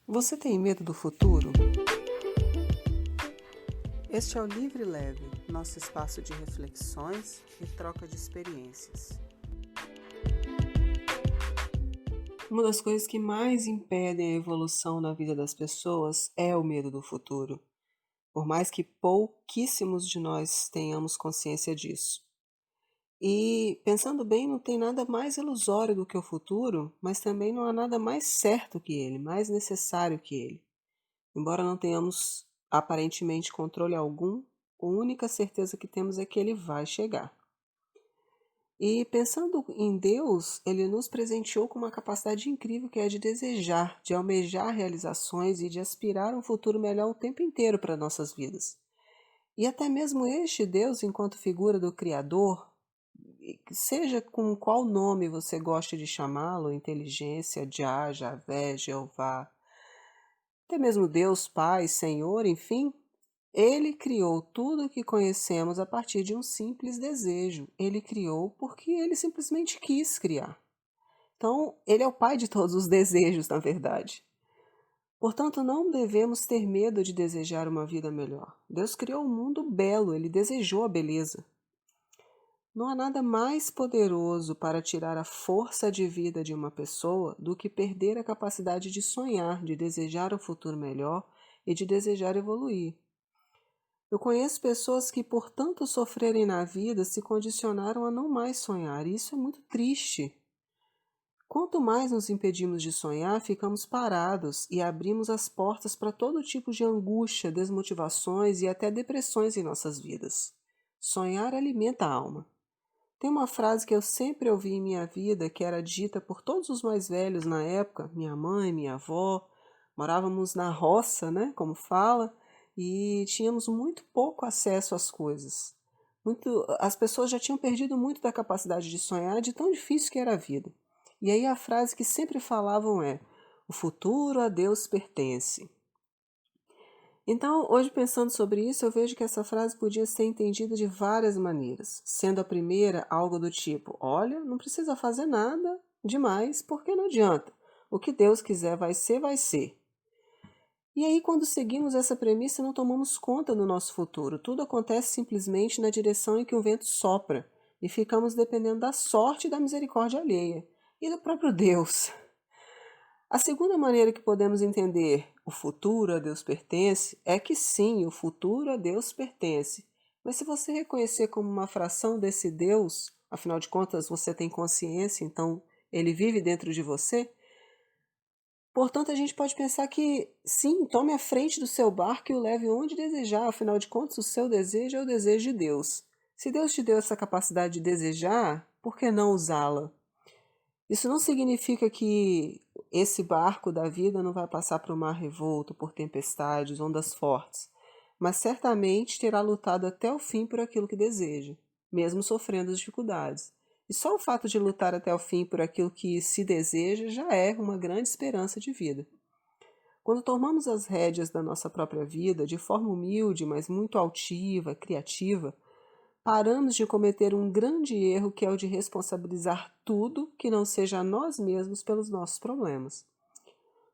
Você tem medo do futuro? Este é o Livre e Leve, nosso espaço de reflexões e troca de experiências. Uma das coisas que mais impedem a evolução na vida das pessoas é o medo do futuro, por mais que pouquíssimos de nós tenhamos consciência disso. E, pensando bem, não tem nada mais ilusório do que o futuro, mas também não há nada mais certo que ele, mais necessário que ele. Embora não tenhamos aparentemente controle algum, a única certeza que temos é que ele vai chegar. E pensando em Deus, ele nos presenteou com uma capacidade incrível que é de desejar, de almejar realizações e de aspirar um futuro melhor o tempo inteiro para nossas vidas. E até mesmo este Deus, enquanto figura do Criador, seja com qual nome você goste de chamá-lo, inteligência, Jah, Javé, Jeová, até mesmo Deus, Pai, Senhor, enfim, ele criou tudo o que conhecemos a partir de um simples desejo. Ele criou porque ele simplesmente quis criar. Então, ele é o pai de todos os desejos, na verdade. Portanto, não devemos ter medo de desejar uma vida melhor. Deus criou um mundo belo, ele desejou a beleza. Não há nada mais poderoso para tirar a força de vida de uma pessoa do que perder a capacidade de sonhar, de desejar um futuro melhor e de desejar evoluir. Eu conheço pessoas que, por tanto sofrerem na vida, se condicionaram a não mais sonhar, e isso é muito triste. Quanto mais nos impedimos de sonhar, ficamos parados e abrimos as portas para todo tipo de angústia, desmotivações e até depressões em nossas vidas. Sonhar alimenta a alma. Tem uma frase que eu sempre ouvi em minha vida, que era dita por todos os mais velhos na época, minha mãe, minha avó, morávamos na roça, né, como fala, e tínhamos muito pouco acesso às coisas. As pessoas já tinham perdido muito da capacidade de sonhar, de tão difícil que era a vida. E aí a frase que sempre falavam é: o futuro a Deus pertence. Então, hoje pensando sobre isso, eu vejo que essa frase podia ser entendida de várias maneiras, sendo a primeira algo do tipo: olha, não precisa fazer nada demais, porque não adianta. O que Deus quiser vai ser, vai ser. E aí, quando seguimos essa premissa, não tomamos conta do nosso futuro. Tudo acontece simplesmente na direção em que o vento sopra, e ficamos dependendo da sorte e da misericórdia alheia, e do próprio Deus. A segunda maneira que podemos entender o futuro a Deus pertence é que sim, o futuro a Deus pertence. Mas se você reconhecer como uma fração desse Deus, afinal de contas você tem consciência, então ele vive dentro de você, portanto a gente pode pensar que sim, tome a frente do seu barco e o leve onde desejar, afinal de contas o seu desejo é o desejo de Deus. Se Deus te deu essa capacidade de desejar, por que não usá-la? Isso não significa que esse barco da vida não vai passar por um mar revolto, por tempestades, ondas fortes, mas certamente terá lutado até o fim por aquilo que deseja, mesmo sofrendo as dificuldades. E só o fato de lutar até o fim por aquilo que se deseja já é uma grande esperança de vida. Quando tomamos as rédeas da nossa própria vida de forma humilde, mas muito altiva, criativa, paramos de cometer um grande erro que é o de responsabilizar tudo que não seja a nós mesmos pelos nossos problemas.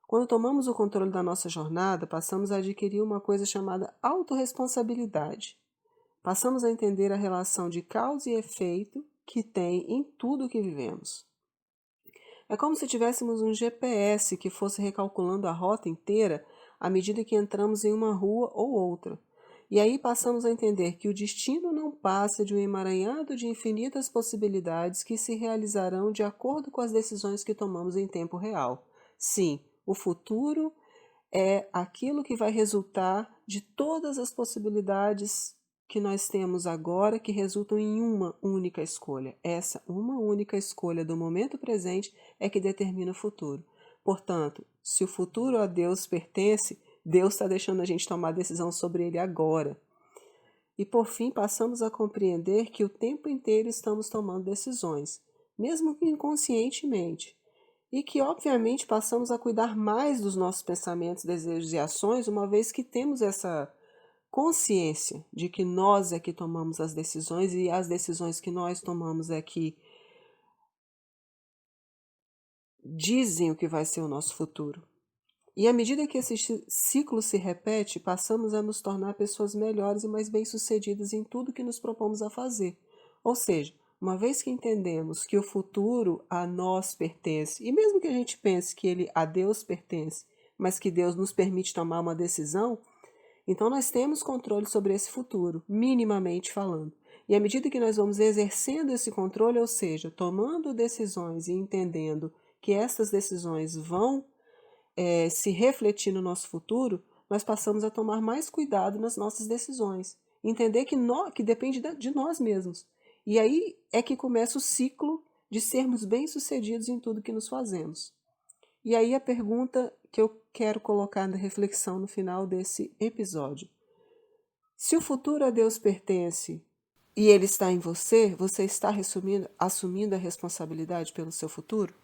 Quando tomamos o controle da nossa jornada, passamos a adquirir uma coisa chamada autorresponsabilidade. Passamos a entender a relação de causa e efeito que tem em tudo o que vivemos. É como se tivéssemos um GPS que fosse recalculando a rota inteira à medida que entramos em uma rua ou outra. E aí passamos a entender que o destino não passa de um emaranhado de infinitas possibilidades que se realizarão de acordo com as decisões que tomamos em tempo real. Sim, o futuro é aquilo que vai resultar de todas as possibilidades que nós temos agora que resultam em uma única escolha. Essa uma única escolha do momento presente é que determina o futuro. Portanto, se o futuro a Deus pertence, Deus está deixando a gente tomar decisão sobre ele agora. E por fim, passamos a compreender que o tempo inteiro estamos tomando decisões, mesmo que inconscientemente. E que, obviamente, passamos a cuidar mais dos nossos pensamentos, desejos e ações, uma vez que temos essa consciência de que nós é que tomamos as decisões e as decisões que nós tomamos é que dizem o que vai ser o nosso futuro. E à medida que esse ciclo se repete, passamos a nos tornar pessoas melhores e mais bem-sucedidas em tudo que nos propomos a fazer. Ou seja, uma vez que entendemos que o futuro a nós pertence, e mesmo que a gente pense que ele a Deus pertence, mas que Deus nos permite tomar uma decisão, então nós temos controle sobre esse futuro, minimamente falando. E à medida que nós vamos exercendo esse controle, ou seja, tomando decisões e entendendo que essas decisões vão se refletir no nosso futuro, nós passamos a tomar mais cuidado nas nossas decisões. Entender que depende de nós mesmos. E aí é que começa o ciclo de sermos bem-sucedidos em tudo que nos fazemos. E aí a pergunta que eu quero colocar na reflexão no final desse episódio. Se o futuro a Deus pertence e ele está em você, você está assumindo a responsabilidade pelo seu futuro?